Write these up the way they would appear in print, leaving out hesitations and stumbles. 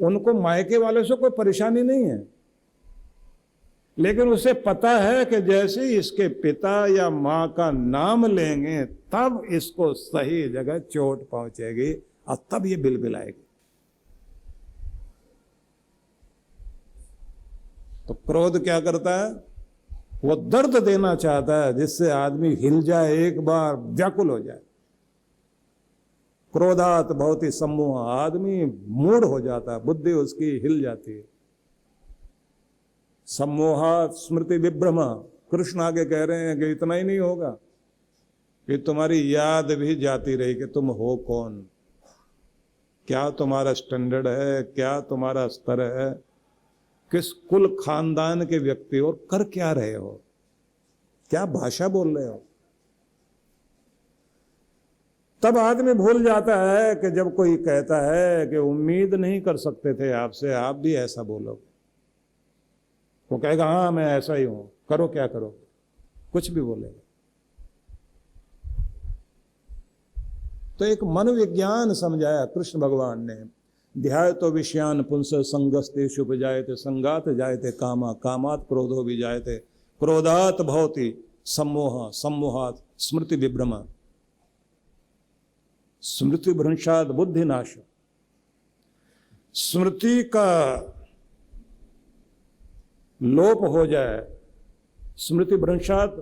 उनको मायके वालों से कोई परेशानी नहीं है, लेकिन उसे पता है कि जैसे इसके पिता या मां का नाम लेंगे तब इसको सही जगह चोट पहुंचेगी और तब ये बिलबिलाएगी। तो क्रोध क्या करता है? वो दर्द देना चाहता है जिससे आदमी हिल जाए, एक बार व्याकुल हो जाए। क्रोधात भवति सम्मोह, आदमी मूढ़ हो जाता है, बुद्धि उसकी हिल जाती है। सम्मोहात स्मृति विभ्रम, कृष्ण आगे कह रहे हैं कि इतना ही नहीं होगा कि तुम्हारी याद भी जाती रही कि तुम हो कौन, क्या तुम्हारा स्टैंडर्ड है, क्या तुम्हारा स्तर है, किस कुल खानदान के व्यक्ति हो, कर क्या रहे हो, क्या भाषा बोल रहे हो। तब आदमी भूल जाता है कि जब कोई कहता है कि उम्मीद नहीं कर सकते थे आपसे, आप भी ऐसा बोलोगे, वो कहेगा हाँ मैं ऐसा ही हूं, करो क्या करो, कुछ भी बोलेगा। तो एक मनोविज्ञान समझाया कृष्ण भगवान ने। ध्याय तो विषयान पुंस संगस्तेषु उपजायते संगात जायते कामा कामात क्रोधो विजायते क्रोधात भवति सम्मोह सम्मोहात स्मृति विभ्रम स्मृति भ्रंशात बुद्धि नाश। स्मृति का लोप हो जाए, स्मृति भ्रंशात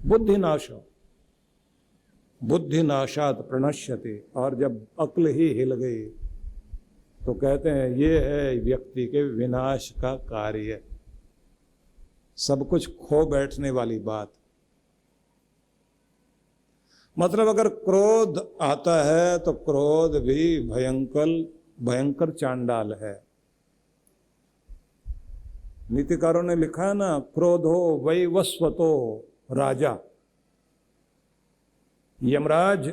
बुद्धि नाश, बुद्धि नाशात प्रणश्यति। और जब अक्ल ही हिल गई तो कहते हैं ये है व्यक्ति के विनाश का कार्य, सब कुछ खो बैठने वाली बात। मतलब अगर क्रोध आता है तो क्रोध भी भयंकर चांडाल है। नीतिकारों ने लिखा है ना, क्रोधो वैवस्वतो राजा, यमराज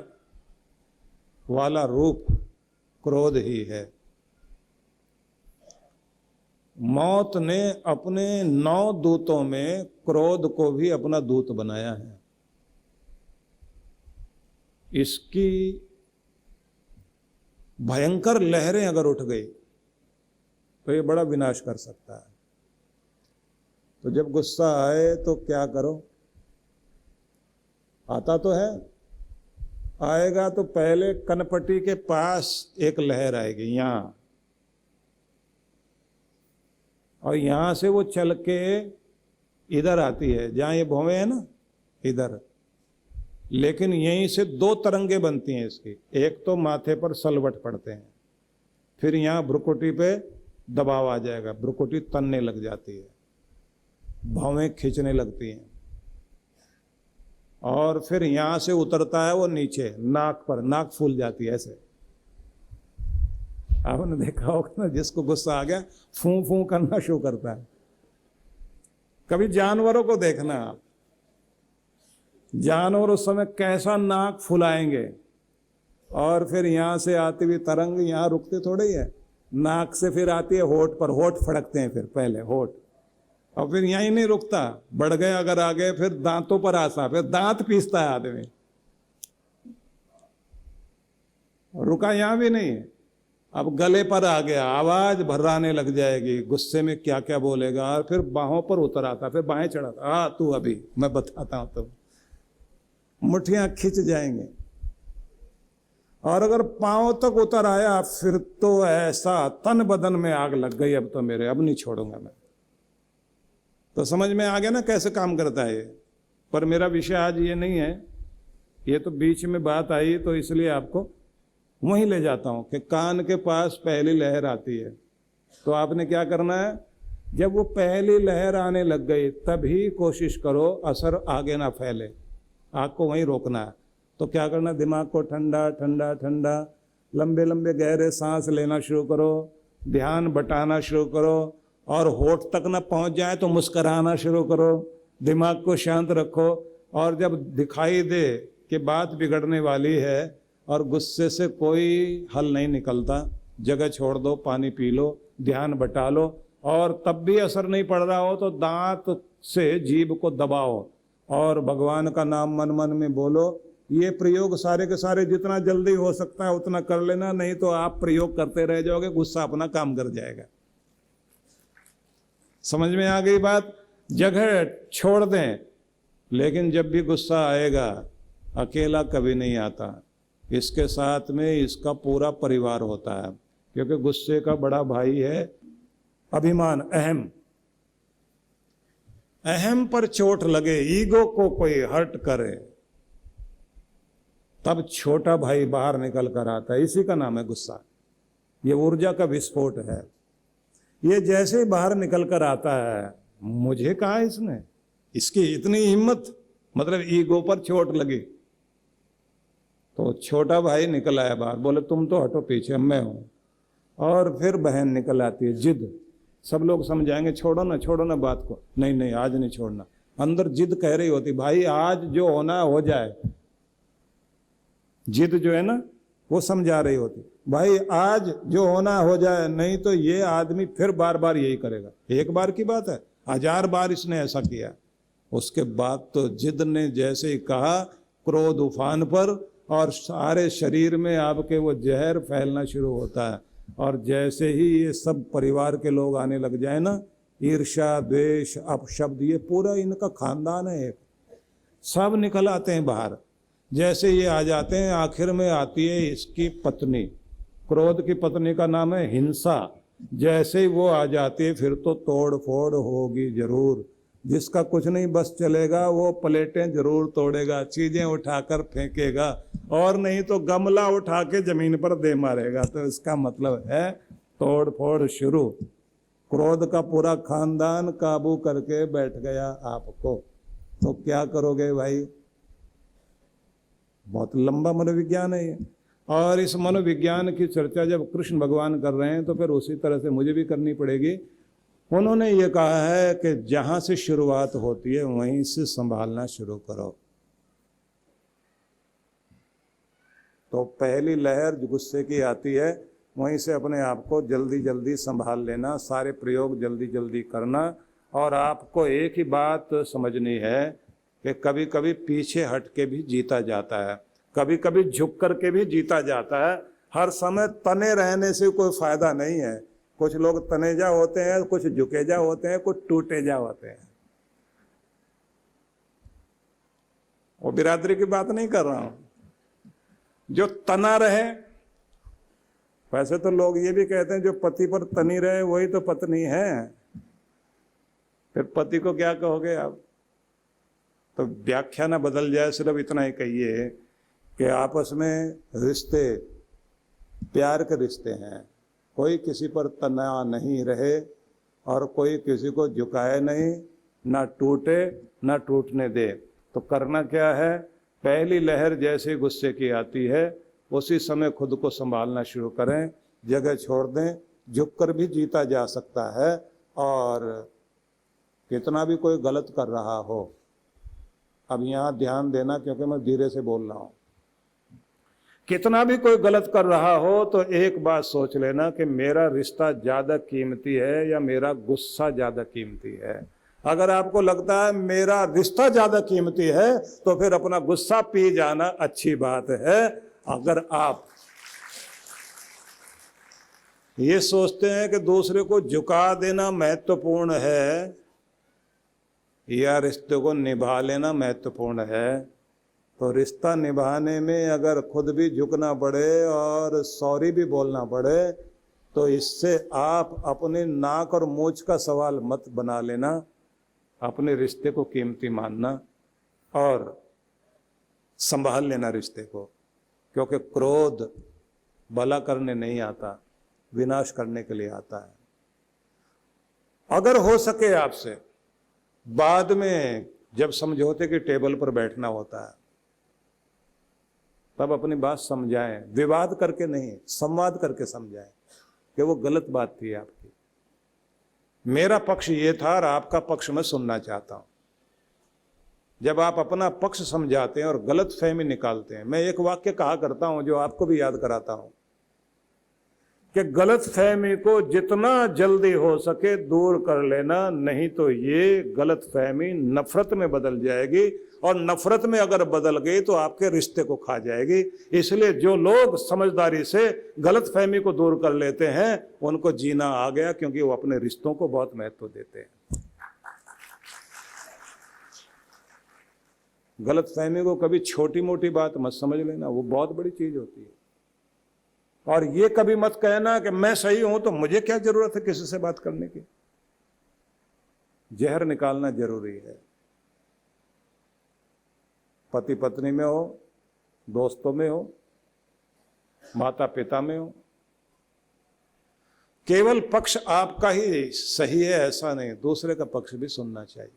वाला रूप क्रोध ही है। मौत ने अपने 9 दूतों में क्रोध को भी अपना दूत बनाया है। इसकी भयंकर लहरें अगर उठ गई तो ये बड़ा विनाश कर सकता है। तो जब गुस्सा आए तो क्या करो? आता तो है, आएगा तो पहले कनपट्टी के पास एक लहर आएगी यहां, और यहां से वो चल के इधर आती है जहां ये भौवें है ना, इधर। लेकिन यहीं से 2 तरंगे बनती हैं इसकी। एक तो माथे पर सलवट पड़ते हैं, फिर यहां भ्रुकुटी पे दबाव आ जाएगा, भ्रुकुटी तनने लग जाती है, भौवें खींचने लगती हैं, और फिर यहां से उतरता है वो नीचे नाक पर, नाक फूल जाती है ऐसे। आपने देखा होगा ना, जिसको गुस्सा आ गया फूं फूं करना शुरू करता है। कभी जानवरों को देखना आप, जानवर उस समय कैसा नाक फुलाएंगे, और फिर यहां से आती हुई तरंग यहां रुकते थोड़े ही है, नाक से फिर आती है होठ पर, होठ फड़कते हैं फिर पहले होठ, और फिर यहीं नहीं रुकता, बढ़ गए अगर आ गए फिर दांतों पर आसा, फिर दांत पीसता है आदमी, रुका यहां भी नहीं है। अब गले पर आ गया, आवाज भर्राने लग जाएगी, गुस्से में क्या क्या बोलेगा, और फिर बाहों पर उतर आता, फिर बाहें चढ़ाता, आ तू अभी मैं बताता हूं, तुम मुठ्ठियां खिंच जाएंगे। और अगर पांव तक उतर आया फिर तो ऐसा तन बदन में आग लग गई, अब तो मेरे, अब नहीं छोड़ूंगा मैं। तो समझ में आ गया ना कैसे काम करता है ये। पर मेरा विषय आज ये नहीं है, ये तो बीच में बात आई तो इसलिए आपको वहीं ले जाता हूं कि कान के पास पहली लहर आती है तो आपने क्या करना है, जब वो पहली लहर आने लग गई तभी कोशिश करो असर आगे ना फैले, आग को वहीं रोकना है। तो क्या करना, दिमाग को ठंडा ठंडा ठंडा, लंबे लंबे गहरे सांस लेना शुरू करो, ध्यान बटाना शुरू करो, और होठ तक ना पहुंच जाए तो मुस्कुराना शुरू करो, दिमाग को शांत रखो। और जब दिखाई दे कि बात बिगड़ने वाली है और गुस्से से कोई हल नहीं निकलता, जगह छोड़ दो, पानी पी लो, ध्यान बटा लो, और तब भी असर नहीं पड़ रहा हो तो दांत से जीभ को दबाओ और भगवान का नाम मन मन में बोलो, ये प्रयोग सारे के सारे जितना जल्दी हो सकता है उतना कर लेना, नहीं तो आप प्रयोग करते रह जाओगे, गुस्सा अपना काम कर जाएगा। समझ में आ गई बात? जगह छोड़ दें, लेकिन जब भी गुस्सा आएगा अकेला कभी नहीं आता, इसके साथ में इसका पूरा परिवार होता है, क्योंकि गुस्से का बड़ा भाई है अभिमान, अहम। अहम पर चोट लगे, ईगो को कोई हर्ट करे, तब छोटा भाई बाहर निकल कर आता है। इसी का नाम है गुस्सा। ये ऊर्जा का विस्फोट है। ये जैसे ही बाहर निकल कर आता है, मुझे कहा इसने, इसकी इतनी हिम्मत, मतलब ईगो पर चोट लगी। तो छोटा भाई निकल आया बाहर, बोले तुम तो हटो पीछे, मैं हूं। और फिर बहन निकल आती है, जिद। सब लोग समझाएंगे छोड़ो ना बात को, नहीं नहीं आज नहीं छोड़ना। अंदर जिद कह रही होती, भाई आज जो होना हो जाए। जिद जो है ना वो समझा रही होती, भाई आज जो होना हो जाए, नहीं तो ये आदमी फिर बार बार यही करेगा। एक बार की बात है, 1000 बार इसने ऐसा किया। उसके बाद तो जिद ने जैसे ही कहा, क्रोध उफान पर, और सारे शरीर में आपके वो जहर फैलना शुरू होता है। और जैसे ही ये सब परिवार के लोग आने लग जाए ना, ईर्ष्या द्वेष अपशब्द, ये पूरा इनका खानदान है, एक सब निकल आते हैं बाहर। जैसे ये आ जाते हैं, आखिर में आती है इसकी पत्नी, क्रोध की पत्नी का नाम है हिंसा। जैसे ही वो आ जाती है, फिर तो तोड़ फोड़ होगी जरूर। जिसका कुछ नहीं बस चलेगा, वो प्लेटें जरूर तोड़ेगा, चीजें उठाकर फेंकेगा, और नहीं तो गमला उठा के जमीन पर दे मारेगा। तो इसका मतलब है तोड़ फोड़ शुरू। क्रोध का पूरा खानदान काबू करके बैठ गया आपको, तो क्या करोगे भाई? बहुत लंबा मनोविज्ञान है ये। और इस मनोविज्ञान की चर्चा जब कृष्ण भगवान कर रहे हैं, तो फिर उसी तरह से मुझे भी करनी पड़ेगी। उन्होंने ये कहा है कि जहां से शुरुआत होती है वहीं से संभालना शुरू करो। तो पहली लहर गुस्से की आती है, वहीं से अपने आप को जल्दी जल्दी संभाल लेना, सारे प्रयोग जल्दी जल्दी करना। और आपको एक ही बात समझनी है कि कभी कभी पीछे हट के भी जीता जाता है, कभी कभी झुक करके भी जीता जाता है। हर समय तने रहने से कोई फायदा नहीं है। कुछ लोग तनेजा होते हैं, कुछ झुकेजा होते हैं, कुछ टूटेजा होते हैं। वो बिरादरी की बात नहीं कर रहा हूं। जो तना रहे, वैसे तो लोग ये भी कहते हैं जो पति पर तनी रहे वही तो पत्नी है। फिर पति को क्या कहोगे आप? तो व्याख्या ना बदल जाए, सिर्फ इतना ही कहिए कि आपस में रिश्ते प्यार के रिश्ते हैं, कोई किसी पर तना नहीं रहे और कोई किसी को झुकाए नहीं, ना टूटे ना टूटने दे। तो करना क्या है? पहली लहर जैसे गुस्से की आती है उसी समय खुद को संभालना शुरू करें, जगह छोड़ दें। झुककर भी जीता जा सकता है, और कितना भी कोई गलत कर रहा हो, अब यहाँ ध्यान देना क्योंकि मैं धीरे से बोल रहा हूँ, कितना भी कोई गलत कर रहा हो तो एक बात सोच लेना कि मेरा रिश्ता ज्यादा कीमती है या मेरा गुस्सा ज्यादा कीमती है। अगर आपको लगता है मेरा रिश्ता ज्यादा कीमती है तो फिर अपना गुस्सा पी जाना अच्छी बात है। अगर आप ये सोचते हैं कि दूसरे को झुका देना महत्वपूर्ण है या रिश्ते को निभा लेना महत्वपूर्ण है, तो रिश्ता निभाने में अगर खुद भी झुकना पड़े और सॉरी भी बोलना पड़े, तो इससे आप अपने नाक और मूंछ का सवाल मत बना लेना। अपने रिश्ते को कीमती मानना और संभाल लेना रिश्ते को, क्योंकि क्रोध भला करने नहीं आता, विनाश करने के लिए आता है। अगर हो सके आपसे बाद में जब समझौते के टेबल पर बैठना होता है तब अपनी बात समझाएं, विवाद करके नहीं, संवाद करके समझाएं कि वो गलत बात थी आपकी, मेरा पक्ष ये था और आपका पक्ष मैं सुनना चाहता हूं। जब आप अपना पक्ष समझाते हैं और गलत फहमी निकालते हैं, मैं एक वाक्य कहा करता हूं जो आपको भी याद कराता हूं। कि गलतफहमी को जितना जल्दी हो सके दूर कर लेना, नहीं तो ये गलतफहमी नफरत में बदल जाएगी, और नफरत में अगर बदल गई तो आपके रिश्ते को खा जाएगी। इसलिए जो लोग समझदारी से गलतफहमी को दूर कर लेते हैं उनको जीना आ गया, क्योंकि वो अपने रिश्तों को बहुत महत्व देते हैं। गलतफहमी को कभी छोटी मोटी बात मत समझ लेना, वो बहुत बड़ी चीज होती है। और ये कभी मत कहना कि मैं सही हूं तो मुझे क्या जरूरत है किसी से बात करने की। जहर निकालना जरूरी है, पति पत्नी में हो, दोस्तों में हो, माता पिता में हो। केवल पक्ष आपका ही सही है ऐसा नहीं, दूसरे का पक्ष भी सुनना चाहिए।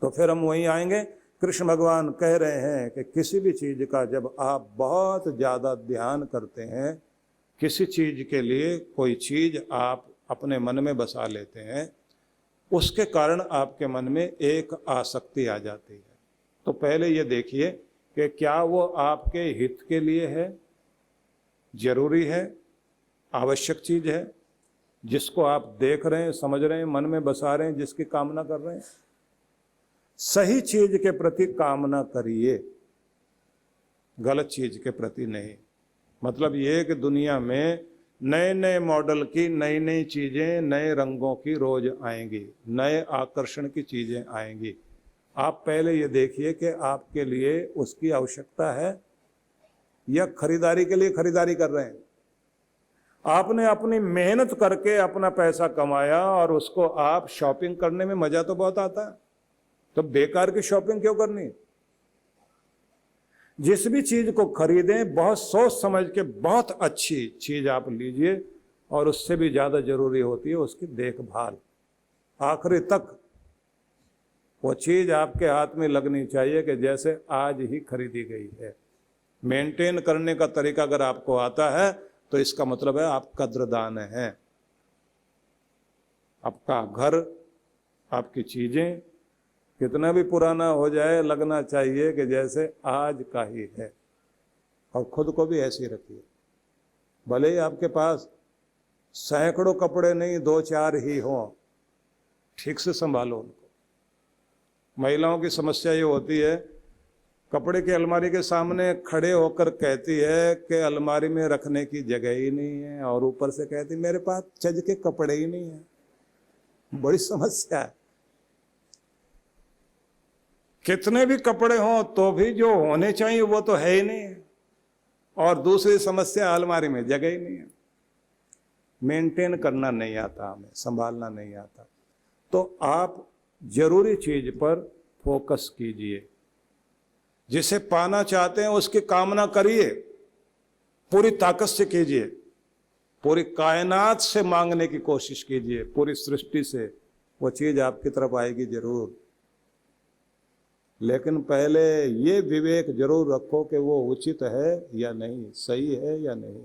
तो फिर हम वहीं आएंगे, कृष्ण भगवान कह रहे हैं कि किसी भी चीज का जब आप बहुत ज्यादा ध्यान करते हैं, किसी चीज के लिए कोई चीज आप अपने मन में बसा लेते हैं, उसके कारण आपके मन में एक आसक्ति आ जाती है। तो पहले ये देखिए कि क्या वो आपके हित के लिए है, जरूरी है, आवश्यक चीज है, जिसको आप देख रहे हैं, समझ रहे हैं, मन में बसा रहे हैं, जिसकी कामना कर रहे हैं। सही चीज के प्रति कामना करिए, गलत चीज के प्रति नहीं। मतलब ये कि दुनिया में नए नए मॉडल की नई नई चीजें, नए रंगों की रोज आएंगी, नए आकर्षण की चीजें आएंगी। आप पहले ये देखिए कि आपके लिए उसकी आवश्यकता है या खरीदारी के लिए खरीदारी कर रहे हैं। आपने अपनी मेहनत करके अपना पैसा कमाया और उसको आप शॉपिंग करने में मजा तो बहुत आता है, तो बेकार की शॉपिंग क्यों करनी। जिस भी चीज को खरीदें बहुत सोच समझ के बहुत अच्छी चीज आप लीजिए, और उससे भी ज्यादा जरूरी होती है उसकी देखभाल। आखिरी तक वो चीज आपके हाथ में लगनी चाहिए कि जैसे आज ही खरीदी गई है। मेंटेन करने का तरीका अगर आपको आता है तो इसका मतलब है आप कद्रदान हैं। आपका घर, आपकी चीजें कितना भी पुराना हो जाए, लगना चाहिए कि जैसे आज का ही है। और खुद को भी ऐसे ही रखिए, भले ही आपके पास सैकड़ों कपड़े नहीं, 2-4 ही हों, ठीक से संभालो उनको। महिलाओं की समस्या ये होती है, कपड़े की अलमारी के सामने खड़े होकर कहती है कि अलमारी में रखने की जगह ही नहीं है, और ऊपर से कहती मेरे पास चज के कपड़े ही नहीं है। बड़ी समस्या है। कितने भी कपड़े हों तो भी जो होने चाहिए वो तो है ही नहीं है। और दूसरी समस्या, अलमारी में जगह ही नहीं है। मेंटेन करना नहीं आता हमें, संभालना नहीं आता। तो आप जरूरी चीज पर फोकस कीजिए। जिसे पाना चाहते हैं उसकी कामना करिए, पूरी ताकत से कीजिए, पूरी कायनात से मांगने की कोशिश कीजिए, पूरी सृष्टि से। वो चीज आपकी तरफ आएगी जरूर। लेकिन पहले ये विवेक जरूर रखो कि वो उचित है या नहीं, सही है या नहीं।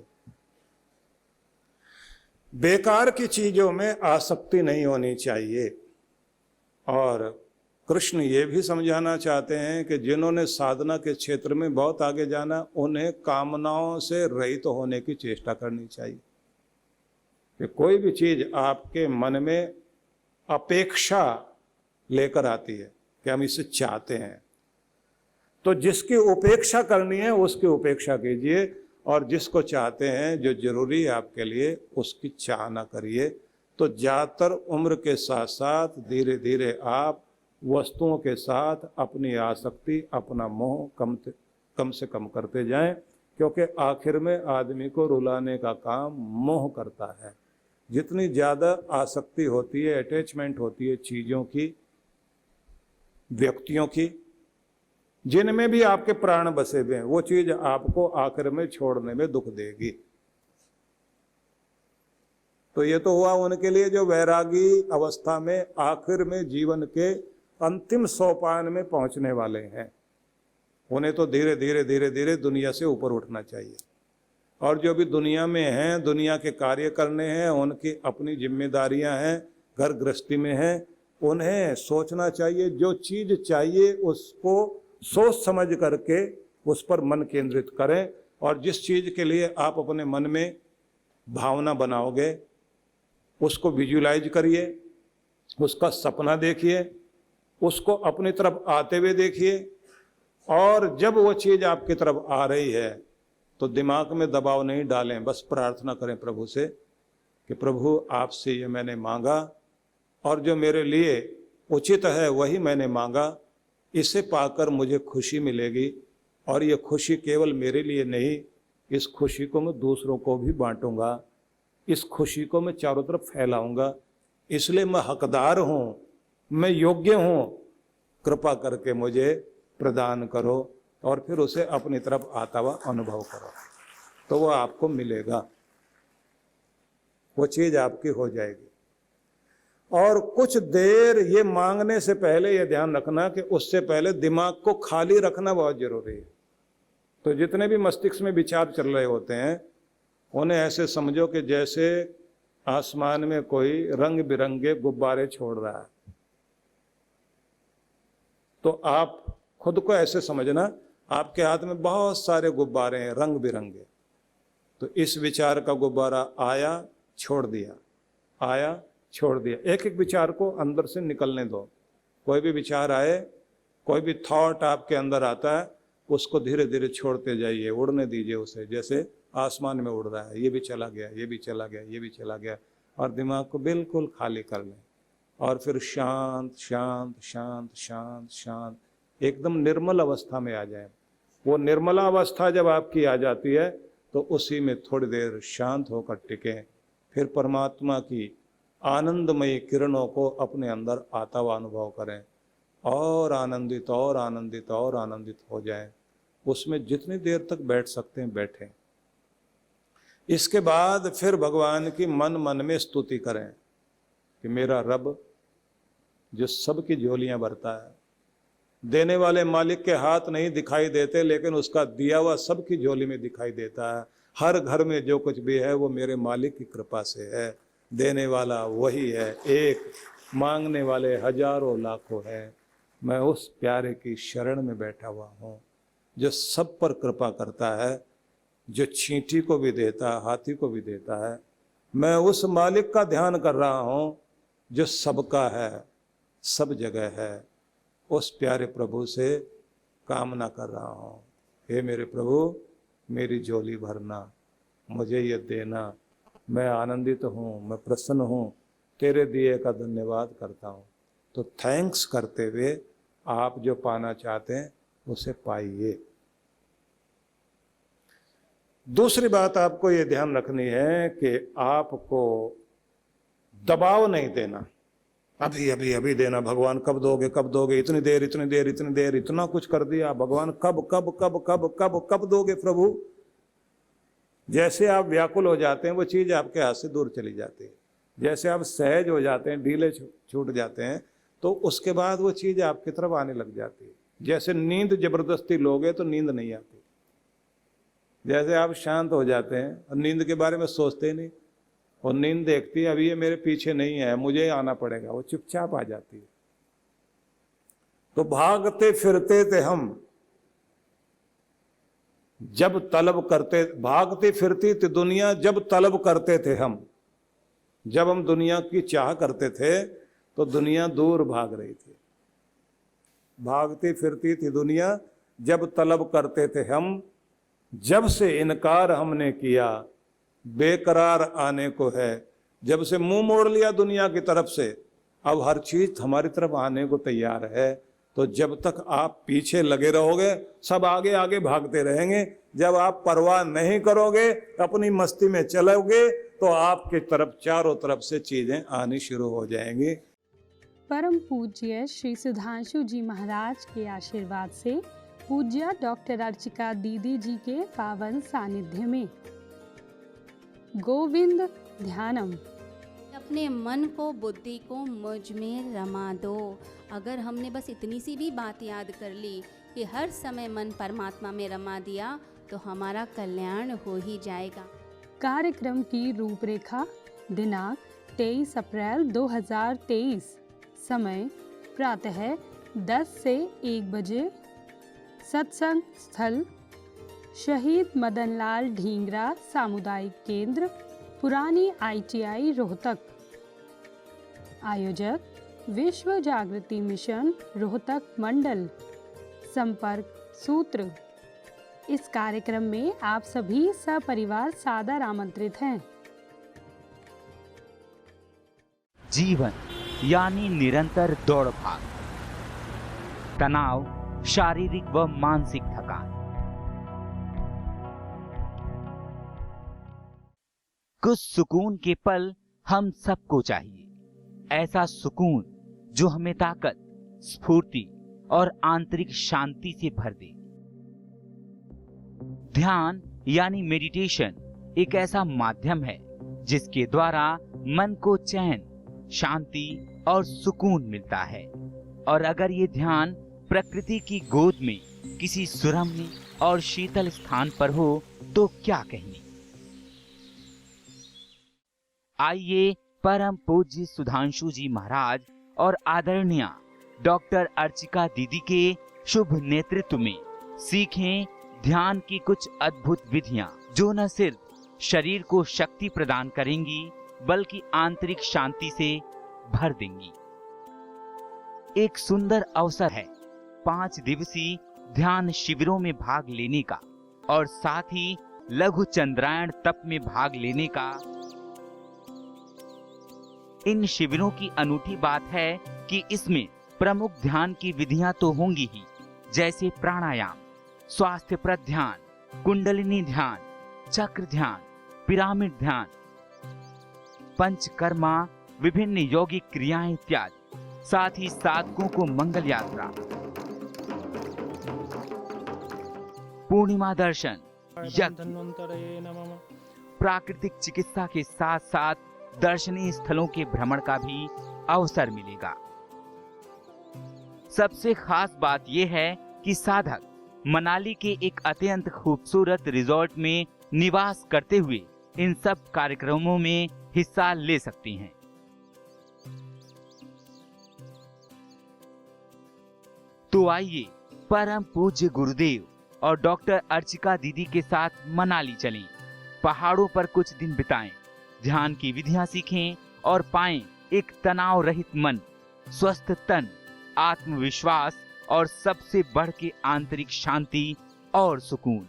बेकार की चीजों में आसक्ति नहीं होनी चाहिए। और कृष्ण ये भी समझाना चाहते हैं कि जिन्होंने साधना के क्षेत्र में बहुत आगे जाना, उन्हें कामनाओं से रहित होने की चेष्टा करनी चाहिए। कि कोई भी चीज आपके मन में अपेक्षा लेकर आती है कि हम इसे चाहते हैं, तो जिसकी उपेक्षा करनी है उसकी उपेक्षा कीजिए, और जिसको चाहते हैं, जो जरूरी है आपके लिए, उसकी चाह ना करिए। तो ज़्यादातर उम्र के साथ साथ धीरे धीरे आप वस्तुओं के साथ अपनी आसक्ति, अपना मोह कम से कम करते जाएं, क्योंकि आखिर में आदमी को रुलाने का काम मोह करता है। जितनी ज़्यादा आसक्ति होती है, अटैचमेंट होती है चीज़ों की, व्यक्तियों की, जिनमें भी आपके प्राण बसे हुए हैं, वो चीज़ आपको आखिर में छोड़ने में दुख देगी। तो ये तो हुआ उनके लिए जो वैरागी अवस्था में आखिर में जीवन के अंतिम सोपान में पहुंचने वाले हैं। उन्हें तो धीरे धीरे धीरे धीरे दुनिया से ऊपर उठना चाहिए। और जो भी दुनिया में हैं, दुनिया के कार्य करने हैं, उनकी अपनी जिम्मेदारियां हैं, घर गृहस्थी में हैं, उन्हें सोचना चाहिए। जो चीज़ चाहिए उसको सोच समझ करके उस पर मन केंद्रित करें। और जिस चीज़ के लिए आप अपने मन में भावना बनाओगे, उसको विजुलाइज करिए, उसका सपना देखिए, उसको अपनी तरफ आते हुए देखिए, और जब वो चीज आपकी तरफ आ रही है तो दिमाग में दबाव नहीं डालें, बस प्रार्थना करें प्रभु से कि प्रभु आपसे ये मैंने मांगा और जो मेरे लिए उचित है वही मैंने मांगा, इसे पाकर मुझे खुशी मिलेगी और ये खुशी केवल मेरे लिए नहीं, इस खुशी को मैं दूसरों को भी बांटूंगा, इस खुशी को मैं चारों तरफ फैलाऊंगा, इसलिए मैं हकदार हूँ, मैं योग्य हूँ, कृपा करके मुझे प्रदान करो। और फिर उसे अपनी तरफ आता हुआ अनुभव करो, तो वो आपको मिलेगा, वो चीज आपकी हो जाएगी। और कुछ देर ये मांगने से पहले ये ध्यान रखना कि उससे पहले दिमाग को खाली रखना बहुत जरूरी है। तो जितने भी मस्तिष्क में विचार चल रहे होते हैं उन्हें ऐसे समझो कि जैसे आसमान में कोई रंग बिरंगे गुब्बारे छोड़ रहा है। तो आप खुद को ऐसे समझना आपके हाथ में बहुत सारे गुब्बारे हैं रंग बिरंगे। तो इस विचार का गुब्बारा आया, छोड़ दिया, आया, छोड़ दिया। एक एक विचार को अंदर से निकलने दो। कोई भी विचार आए, कोई भी थॉट आपके अंदर आता है, उसको धीरे धीरे छोड़ते जाइए, उड़ने दीजिए उसे, जैसे आसमान में उड़ रहा है। ये भी चला गया, ये भी चला गया, ये भी चला गया, और दिमाग को बिल्कुल खाली कर लें। और फिर शांत शांत शांत शांत शांत एकदम निर्मल अवस्था में आ जाए। वो निर्मला अवस्था जब आपकी आ जाती है तो उसी में थोड़ी देर शांत होकर टिकें। फिर परमात्मा की आनंदमयी किरणों को अपने अंदर आता हुआ अनुभव करें, और आनंदित और आनंदित और आनंदित हो जाएं। उसमें जितनी देर तक बैठ सकते हैं बैठें। इसके बाद फिर भगवान की मन मन में स्तुति करें कि मेरा रब जो सबकी झोलियां भरता है, देने वाले मालिक के हाथ नहीं दिखाई देते, लेकिन उसका दिया हुआ सबकी झोली में दिखाई देता है। हर घर में जो कुछ भी है वो मेरे मालिक की कृपा से है। देने वाला वही है, एक, मांगने वाले हजारों लाखों है। मैं उस प्यारे की शरण में बैठा हुआ हूँ जो सब पर कृपा करता है, जो चींटी को भी देता है, हाथी को भी देता है। मैं उस मालिक का ध्यान कर रहा हूँ जो सबका है, सब जगह है। उस प्यारे प्रभु से कामना कर रहा हूँ, हे मेरे प्रभु मेरी झोली भरना, मुझे ये देना। मैं आनंदित हूँ, मैं प्रसन्न हूँ, तेरे दिए का धन्यवाद करता हूँ। तो थैंक्स करते हुए आप जो पाना चाहते हैं उसे पाइए। दूसरी बात आपको ये ध्यान रखनी है कि आपको दबाव नहीं देना, अभी अभी अभी देना, भगवान कब दोगे कब दोगे, इतनी देर इतनी देर इतनी देर, इतना कुछ कर दिया भगवान, कब कब कब कब कब कब दोगे प्रभु। जैसे आप व्याकुल हो जाते हैं वो चीज आपके हाथ से दूर चली जाती है। जैसे आप सहज हो जाते हैं, ढीले छूट जाते हैं, तो उसके बाद वो चीज आपकी तरफ आने लग जाती है। जैसे नींद जबरदस्ती लोगे तो नींद नहीं आती। जैसे आप शांत हो जाते हैं और नींद के बारे में सोचते ही नहीं, और नींद देखती है अभी ये मेरे पीछे नहीं है, मुझे आना पड़ेगा, वो चुपचाप आ जाती है। तो भागते फिरते थे हम जब तलब करते, भागती फिरती थी दुनिया जब तलब करते थे हम। जब हम दुनिया की चाह करते थे तो दुनिया दूर भाग रही थी। भागती फिरती थी दुनिया जब तलब करते थे हम, जब से इनकार हमने किया बेकरार आने को है। जब से मुंह मोड़ लिया दुनिया की तरफ से, अब हर चीज हमारी तरफ आने को तैयार है। तो जब तक आप पीछे लगे रहोगे सब आगे आगे भागते रहेंगे। जब आप परवाह नहीं करोगे, अपनी मस्ती में चलोगे, तो आपकी तरफ चारों तरफ से चीजें आनी शुरू हो जाएंगी। परम पूज्य श्री सुधांशु जी महाराज के आशीर्वाद से पूज्य डॉक्टर अर्चिका दीदी जी के पावन सानिध्य में गोविंद ध्यानम। अपने मन को, बुद्धि को मुझ में रमा दो। अगर हमने बस इतनी सी भी बात याद कर ली कि हर समय मन परमात्मा में रमा दिया, तो हमारा कल्याण हो ही जाएगा। कार्यक्रम की रूपरेखा, दिनांक 23 अप्रैल 2023, समय प्रातः 10 से 1 बजे। सत्संग स्थल शहीद मदनलाल ढींगरा सामुदायिक केंद्र, पुरानी ITI रोहतक। आयोजक विश्व जागृति मिशन रोहतक मंडल। संपर्क सूत्र। इस कार्यक्रम में आप सभी सपरिवार सादर आमंत्रित हैं। जीवन यानी निरंतर दौड़ भाग, तनाव, शारीरिक व मानसिक थकान। कुछ सुकून के पल हम सबको चाहिए, ऐसा सुकून जो हमें ताकत, स्फूर्ति और आंतरिक शांति से भर दे। ध्यान यानी मेडिटेशन एक ऐसा माध्यम है जिसके द्वारा मन को चैन, शांति और सुकून मिलता है। और अगर ये ध्यान प्रकृति की गोद में किसी सुरम्य और शीतल स्थान पर हो तो क्या कहने। आइए परम पूज्य सुधांशु जी महाराज और आदरणीय डॉक्टर अर्चिका दीदी के शुभ नेतृत्व में सीखें ध्यान की कुछ अद्भुत विधियां जो न सिर्फ शरीर को शक्ति प्रदान करेंगी बल्कि आंतरिक शांति से भर देंगी। एक सुंदर अवसर है 5 दिवसीय ध्यान शिविरों में भाग लेने का और साथ ही लघु चंद्रायण तप में भाग लेने का। इन शिविरों की अनूठी बात है कि इसमें प्रमुख ध्यान की विधियां तो होंगी ही, जैसे प्राणायाम, स्वास्थ्यप्रद ध्यान, कुंडलिनी ध्यान, चक्र ध्यान, पिरामिड ध्यान, पंचकर्मा, विभिन्न यौगिक क्रियाएं इत्यादि। साथ ही साधकों को मंगल यात्रा, पूर्णिमा दर्शन, यज्ञ, प्राकृतिक चिकित्सा के साथ साथ दर्शनीय स्थलों के भ्रमण का भी अवसर मिलेगा। सबसे खास बात यह है कि साधक मनाली के एक अत्यंत खूबसूरत रिजॉर्ट में निवास करते हुए इन सब कार्यक्रमों में हिस्सा ले सकते हैं। तो आइए परम पूज्य गुरुदेव और डॉक्टर अर्चिका दीदी के साथ मनाली चलें, पहाड़ों पर कुछ दिन बिताएं, ध्यान की विधियां सीखें और पाएं एक तनाव रहित मन, स्वस्थ तन, आत्मविश्वास और सबसे बढ़ के आंतरिक शांति और सुकून।